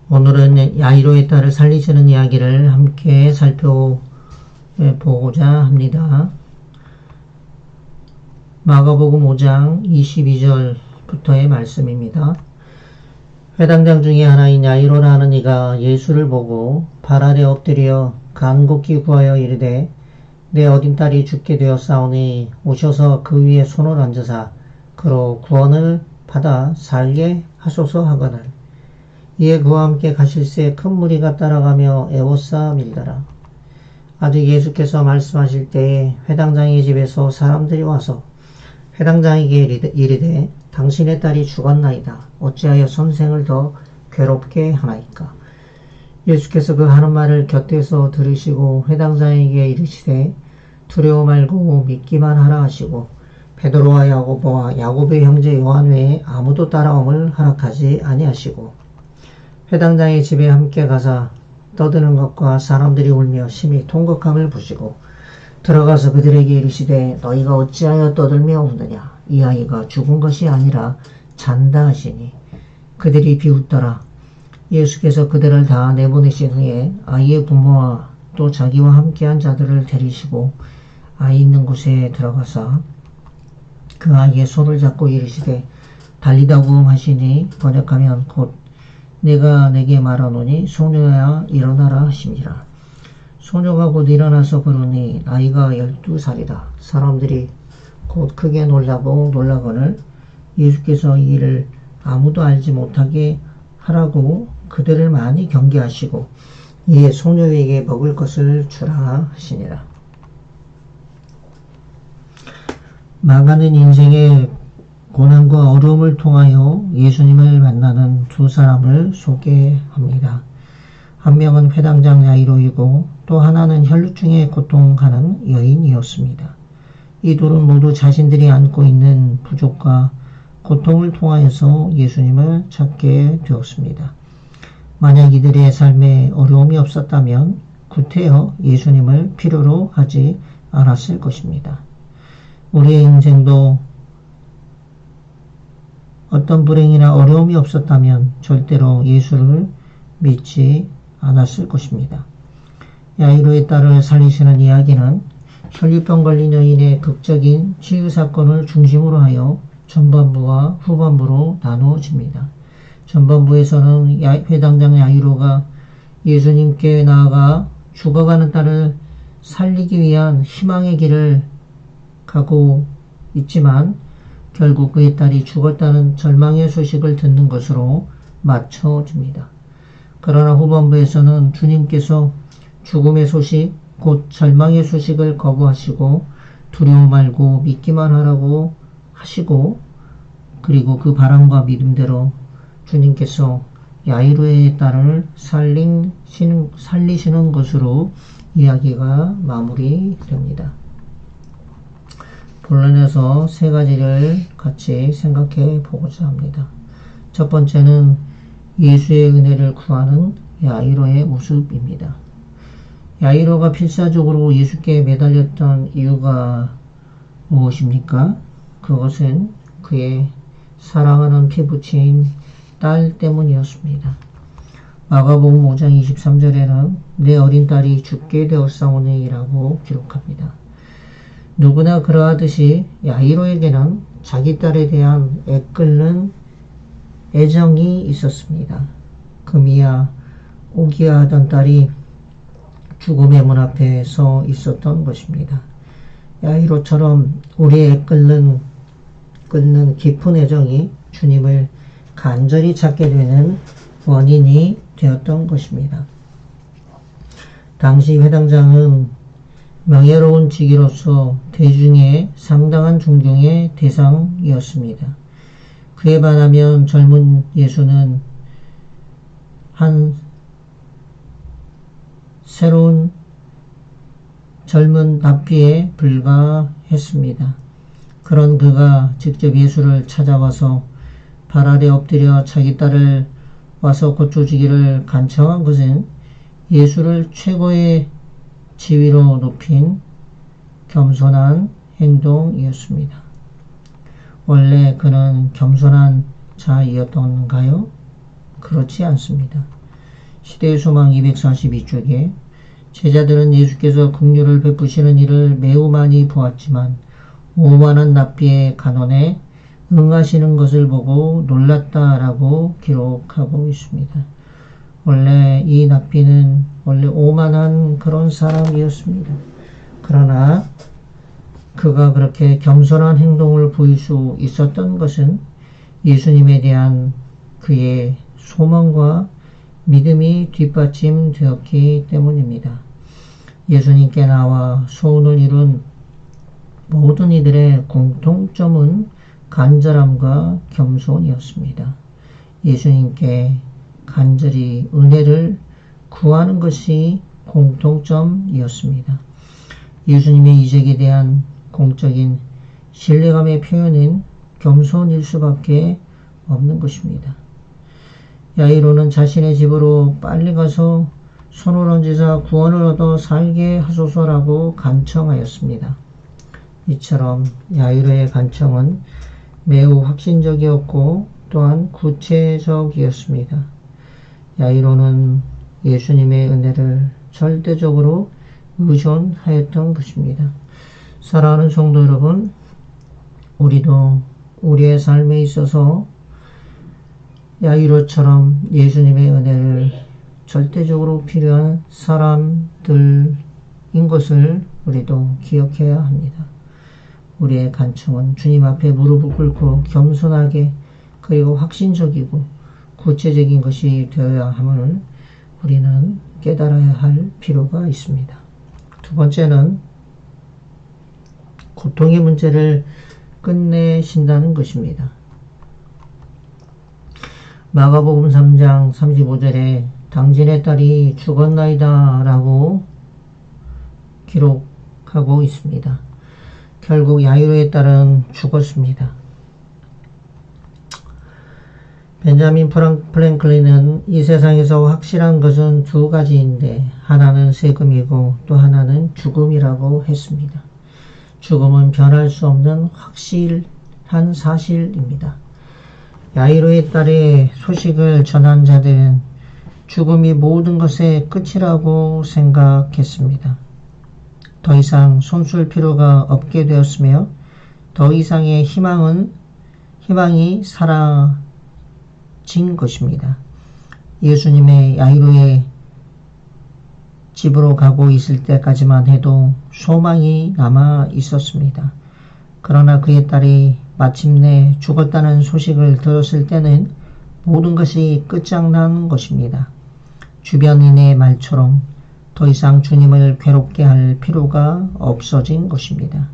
오늘은 야이로의 딸을 살리시는 이야기를 함께 살펴보고자 합니다. 마가복음 5장 22절부터의 말씀입니다. 회당장 중에 하나인 야이로라는 이가 예수를 보고 발 아래 엎드려 간곡히 구하여 이르되 내 어린 딸이 죽게 되었사오니 오셔서 그 위에 손을 얹으사 그로 구원을 받아 살게 하소서 하거늘 이에 그와 함께 가실새 큰 무리가 따라가며 애워싸 밀더라. 아직 예수께서 말씀하실 때에 회당장의 집에서 사람들이 와서 회당장에게 이르되 당신의 딸이 죽었나이다. 어찌하여 선생을 더 괴롭게 하나이까. 예수께서 그 하는 말을 곁에서 들으시고 회당장에게 이르시되 두려워 말고 믿기만 하라 하시고 베드로와 야고보와 야고보의 형제 요한 외에 아무도 따라옴을 허락하지 아니하시고 회당장의 집에 함께 가사 떠드는 것과 사람들이 울며 심히 통곡함을 보시고 들어가서 그들에게 이르시되 너희가 어찌하여 떠들며 우느냐. 이 아이가 죽은 것이 아니라 잔다 하시니 그들이 비웃더라. 예수께서 그들을 다 내보내신 후에 아이의 부모와 또 자기와 함께한 자들을 데리시고 아이 있는 곳에 들어가서 그 아이의 손을 잡고 이르시되 달리다고 하시니 번역하면 곧 내가 내게 말하노니 소녀야 일어나라 하심이라. 소녀가 곧 일어나서 걸으니 나이가 12살이다. 사람들이 곧 크게 놀라고 놀라거늘 예수께서 이 일을 아무도 알지 못하게 하라고 그들을 많이 경계하시고 이에 소녀에게 먹을 것을 주라 하시니라. 망하는 인생의 고난과 어려움을 통하여 예수님을 만나는 두 사람을 소개합니다. 한 명은 회당장 야이로이고 또 하나는 혈루증에 고통하는 여인이었습니다. 이 둘은 모두 자신들이 안고 있는 부족과 고통을 통하여서 예수님을 찾게 되었습니다. 만약 이들의 삶에 어려움이 없었다면 구태여 예수님을 필요로 하지 않았을 것입니다. 우리의 인생도 어떤 불행이나 어려움이 없었다면 절대로 예수를 믿지 않았을 것입니다. 야이로의 딸을 살리시는 이야기는 혈류병 걸린 여인의 극적인 치유 사건을 중심으로 하여 전반부와 후반부로 나누어집니다. 전반부에서는 회당장 야이로가 예수님께 나아가 죽어가는 딸을 살리기 위한 희망의 길을 가고 있지만 결국 그의 딸이 죽었다는 절망의 소식을 듣는 것으로 맞춰집니다. 그러나 후반부에서는 주님께서 죽음의 소식, 곧 절망의 소식을 거부하시고 두려워 말고 믿기만 하라고 하시고 그리고 그 바람과 믿음대로 주님께서 야이로의 딸을 살리시는 것으로 이야기가 마무리됩니다. 본론에서 세 가지를 같이 생각해 보고자 합니다. 첫 번째는 예수의 은혜를 구하는 야이로의 모습입니다. 야이로가 필사적으로 예수께 매달렸던 이유가 무엇입니까? 그것은 그의 사랑하는 피부치인 딸 때문이었습니다. 마가복음 5장 23절에는 내 어린 딸이 죽게 되었사오니 라고 기록합니다. 누구나 그러하듯이 야이로에게는 자기 딸에 대한 애끓는 애정이 있었습니다. 금이야 오기야 하던 딸이 죽음의 문 앞에 서 있었던 것입니다. 야이로처럼 우리의 끓는 깊은 애정이 주님을 간절히 찾게 되는 원인이 되었던 것입니다. 당시 회당장은 명예로운 직위로서 대중의 상당한 존경의 대상이었습니다. 그에 반하면 젊은 예수는 한 새로운 젊은 납비에 불과했습니다. 그런 그가 직접 예수를 찾아와서 발 아래 엎드려 자기 딸을 와서 고쳐주기를 간청한 것은 예수를 최고의 지위로 높인 겸손한 행동이었습니다. 원래 그는 겸손한 자이었던가요? 그렇지 않습니다. 시대의 소망 242쪽에 제자들은 예수께서 긍휼을 베푸시는 일을 매우 많이 보았지만 오만한 납비의 간언에 응하시는 것을 보고 놀랐다라고 기록하고 있습니다. 원래 이 납비는 원래 오만한 그런 사람이었습니다. 그러나 그가 그렇게 겸손한 행동을 보일 수 있었던 것은 예수님에 대한 그의 소망과 믿음이 뒷받침되었기 때문입니다. 예수님께 나와 소원을 이룬 모든 이들의 공통점은 간절함과 겸손이었습니다. 예수님께 간절히 은혜를 구하는 것이 공통점이었습니다. 예수님의 이적에 대한 공적인 신뢰감의 표현은 겸손일 수밖에 없는 것입니다. 야이로는 자신의 집으로 빨리 가서 손을 얹으사 구원을 얻어 살게 하소서라고 간청하였습니다. 이처럼 야이로의 간청은 매우 확신적이었고 또한 구체적이었습니다. 야이로는 예수님의 은혜를 절대적으로 의존하였던 것입니다. 사랑하는 성도 여러분, 우리도 우리의 삶에 있어서 야이로처럼 예수님의 은혜를 절대적으로 필요한 사람들인 것을 우리도 기억해야 합니다. 우리의 간청은 주님 앞에 무릎을 꿇고 겸손하게 그리고 확신적이고 구체적인 것이 되어야 함을 우리는 깨달아야 할 필요가 있습니다. 두 번째는 고통의 문제를 끝내신다는 것입니다. 마가복음 3장 35절에 당신의 딸이 죽었나이다 라고 기록하고 있습니다. 결국 야이로의 딸은 죽었습니다. 벤자민 프랭클린은 이 세상에서 확실한 것은 두 가지인데 하나는 세금이고 또 하나는 죽음이라고 했습니다. 죽음은 변할 수 없는 확실한 사실입니다. 야이로의 딸의 소식을 전한 자들은 죽음이 모든 것의 끝이라고 생각했습니다. 더 이상 손쓸 필요가 없게 되었으며 더 이상의 희망이 사라진 것입니다. 예수님의 야이로의 집으로 가고 있을 때까지만 해도 소망이 남아 있었습니다. 그러나 그의 딸이 마침내 죽었다는 소식을 들었을 때는 모든 것이 끝장난 것입니다. 주변인의 말처럼 더 이상 주님을 괴롭게 할 필요가 없어진 것입니다.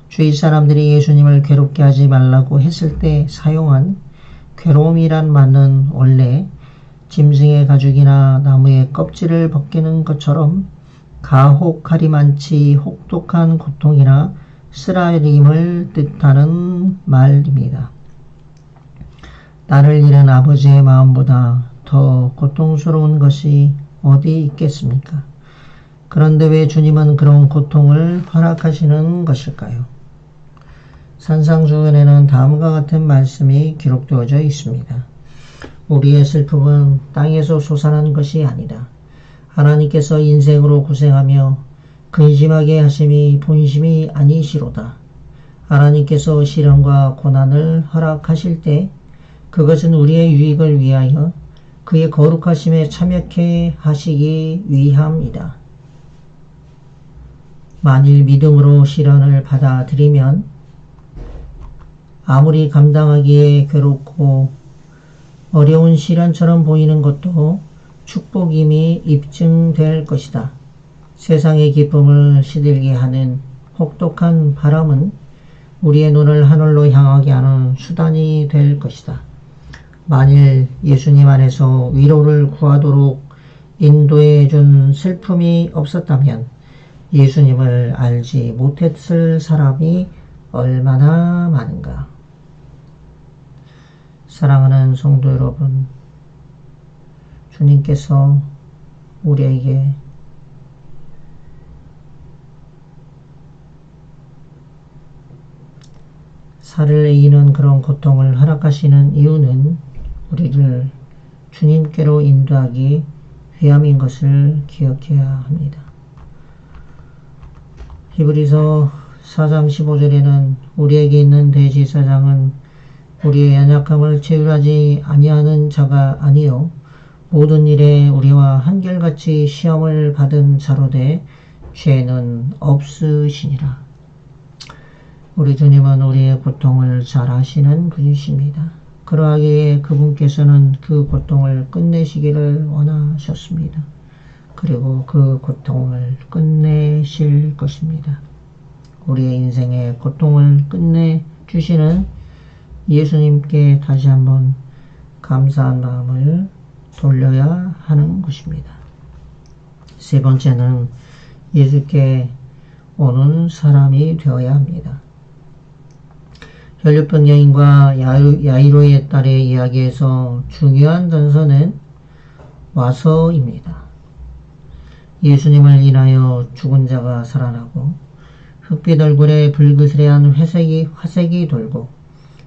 주위 사람들이 예수님을 괴롭게 하지 말라고 했을 때 사용한 괴로움이란 말은 원래 짐승의 가죽이나 나무의 껍질을 벗기는 것처럼 가혹하리만치 혹독한 고통이나 쓰라림을 뜻하는 말입니다. 딸을 잃은 아버지의 마음보다 더 고통스러운 것이 어디 있겠습니까? 그런데 왜 주님은 그런 고통을 허락하시는 것일까요? 산상수훈에는 다음과 같은 말씀이 기록되어져 있습니다. 우리의 슬픔은 땅에서 솟아난 것이 아니다. 하나님께서 인생으로 고생하며 근심하게 하심이 본심이 아니시로다. 하나님께서 시련과 고난을 허락하실 때 그것은 우리의 유익을 위하여 그의 거룩하심에 참여케 하시기 위함이다. 만일 믿음으로 시련을 받아들이면 아무리 감당하기에 괴롭고 어려운 시련처럼 보이는 것도 축복임이 입증될 것이다. 세상의 기쁨을 시들게 하는 혹독한 바람은 우리의 눈을 하늘로 향하게 하는 수단이 될 것이다. 만일 예수님 안에서 위로를 구하도록 인도해 준 슬픔이 없었다면 예수님을 알지 못했을 사람이 얼마나 많은가. 사랑하는 성도 여러분, 주님께서 우리에게 살을 이는 그런 고통을 허락하시는 이유는 우리를 주님께로 인도하기 회함인 것을 기억해야 합니다. 히브리서 4장 15절에는 우리에게 있는 대제사장은 우리의 연약함을 체휼하지 아니하는 자가 아니요 모든 일에 우리와 한결같이 시험을 받은 자로되 죄는 없으시니라. 우리 주님은 우리의 고통을 잘 아시는 분이십니다. 그러하기에 그분께서는 그 고통을 끝내시기를 원하셨습니다. 그리고 그 고통을 끝내실 것입니다. 우리의 인생의 고통을 끝내주시는 예수님께 다시 한번 감사한 마음을 돌려야 하는 것입니다. 세 번째는 예수께 오는 사람이 되어야 합니다. 혈류병 여인과 야이로의 딸의 이야기에서 중요한 단서는 와서입니다. 예수님을 인하여 죽은 자가 살아나고 흑빛 얼굴에 불그스레한 화색이 돌고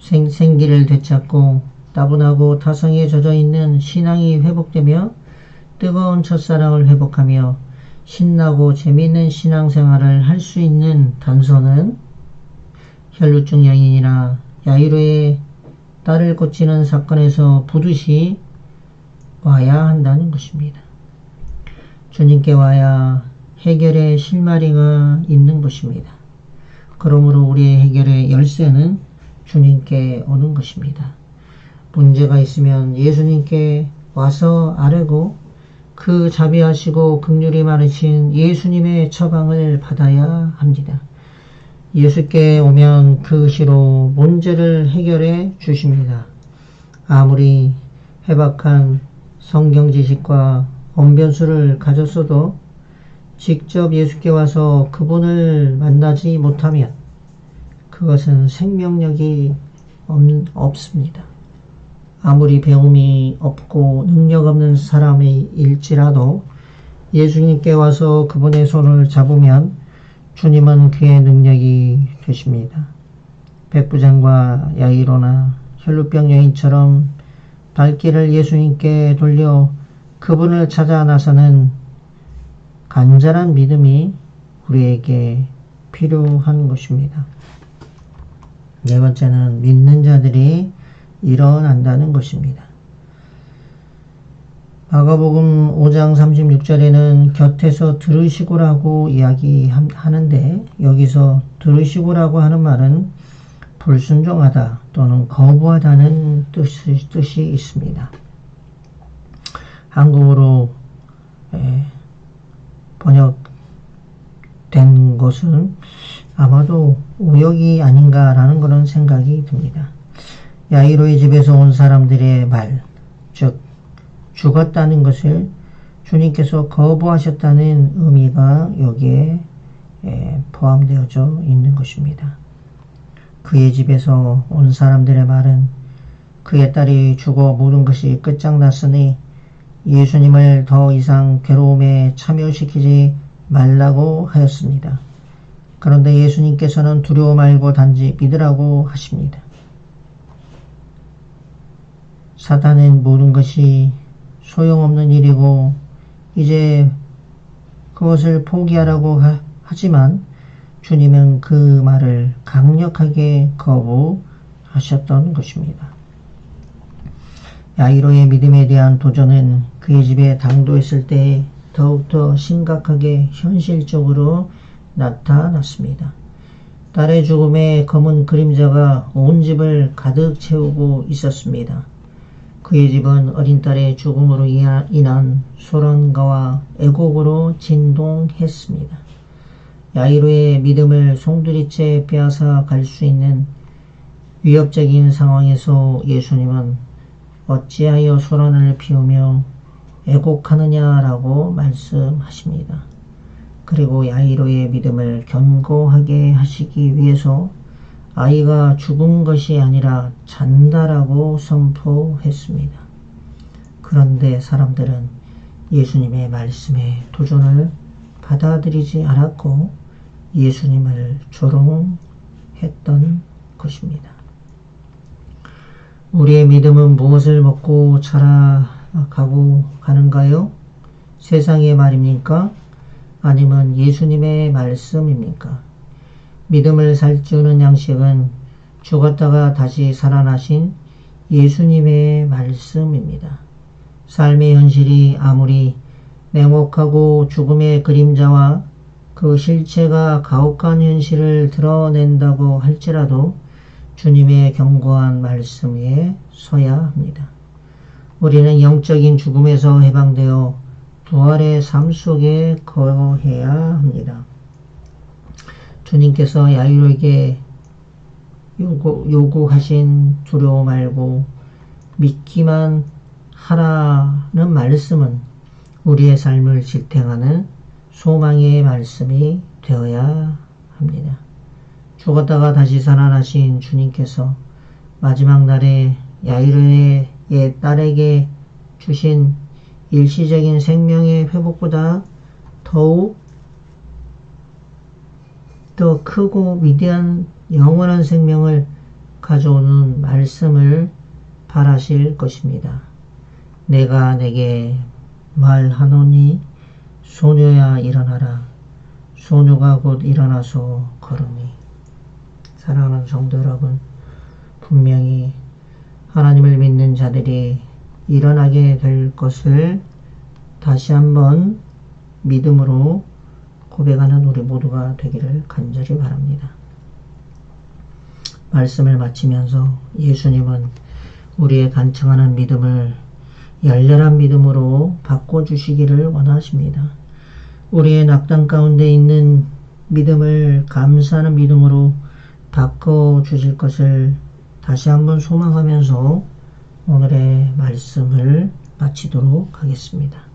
생기를 되찾고 따분하고 타성에 젖어있는 신앙이 회복되며 뜨거운 첫사랑을 회복하며 신나고 재미있는 신앙생활을 할 수 있는 단서는 혈루증 여인이나 야이로의 딸을 고치는 사건에서 부듯이 와야 한다는 것입니다. 주님께 와야 해결의 실마리가 있는 것입니다. 그러므로 우리의 해결의 열쇠는 주님께 오는 것입니다. 문제가 있으면 예수님께 와서 아뢰고 그 자비하시고 긍휼이 많으신 예수님의 처방을 받아야 합니다. 예수께 오면 그 시로 문제를 해결해 주십니다. 아무리 해박한 성경 지식과 언변수를 가졌어도 직접 예수께 와서 그분을 만나지 못하면 그것은 생명력이 없습니다. 아무리 배움이 없고 능력 없는 사람일지라도 예수님께 와서 그분의 손을 잡으면 주님은 그의 능력이 되십니다. 백부장과 야이로나 혈루병 여인처럼 발길을 예수님께 돌려 그분을 찾아 나서는 간절한 믿음이 우리에게 필요한 것입니다. 네 번째는 믿는 자들이 일어난다는 것입니다. 마가복음 5장 36절에는 곁에서 들으시고라고 이야기하는데 여기서 들으시고라고 하는 말은 불순종하다 또는 거부하다는 뜻이 있습니다. 한국어로 번역된 것은 아마도 우역이 아닌가라는 그런 생각이 듭니다. 야이로의 집에서 온 사람들의 말, 즉 죽었다는 것을 주님께서 거부하셨다는 의미가 여기에 포함되어져 있는 것입니다. 그의 집에서 온 사람들의 말은 그의 딸이 죽어 모든 것이 끝장났으니 예수님을 더 이상 괴로움에 참여시키지 말라고 하였습니다. 그런데 예수님께서는 두려워 말고 단지 믿으라고 하십니다. 사단은 모든 것이 소용없는 일이고 이제 그것을 포기하라고 하지만 주님은 그 말을 강력하게 거부하셨던 것입니다. 야이로의 믿음에 대한 도전은 그의 집에 당도했을 때 더욱더 심각하게 현실적으로 나타났습니다. 딸의 죽음에 검은 그림자가 온 집을 가득 채우고 있었습니다. 그의 집은 어린 딸의 죽음으로 인한 소란과 애곡으로 진동했습니다. 야이로의 믿음을 송두리째 빼앗아 갈 수 있는 위협적인 상황에서 예수님은 어찌하여 소란을 피우며 애곡하느냐라고 말씀하십니다. 그리고 야이로의 믿음을 견고하게 하시기 위해서 아이가 죽은 것이 아니라 잔다라고 선포했습니다. 그런데 사람들은 예수님의 말씀에 도전을 받아들이지 않았고 예수님을 조롱했던 것입니다. 우리의 믿음은 무엇을 먹고 자라가고 가는가요? 세상의 말입니까? 아니면 예수님의 말씀입니까? 믿음을 살찌우는 양식은 죽었다가 다시 살아나신 예수님의 말씀입니다. 삶의 현실이 아무리 냉혹하고 죽음의 그림자와 그 실체가 가혹한 현실을 드러낸다고 할지라도 주님의 견고한 말씀 위에 서야 합니다. 우리는 영적인 죽음에서 해방되어 부활의 삶 속에 거해야 합니다. 주님께서 야이로에게 요구하신 두려워 말고 믿기만 하라는 말씀은 우리의 삶을 지탱하는 소망의 말씀이 되어야 합니다. 죽었다가 다시 살아나신 주님께서 마지막 날에 야이로의 딸에게 주신 일시적인 생명의 회복보다 더욱 더 크고 위대한 영원한 생명을 가져오는 말씀을 바라실 것입니다. 내가 내게 말하노니 소녀야 일어나라. 소녀가 곧 일어나서 걸으니. 사랑하는 성도 여러분, 분명히 하나님을 믿는 자들이 일어나게 될 것을 다시 한번 믿음으로 고백하는 우리 모두가 되기를 간절히 바랍니다. 말씀을 마치면서 예수님은 우리의 간청하는 믿음을 열렬한 믿음으로 바꿔주시기를 원하십니다. 우리의 낙담 가운데 있는 믿음을 감사하는 믿음으로 바꿔주실 것을 다시 한번 소망하면서 오늘의 말씀을 마치도록 하겠습니다.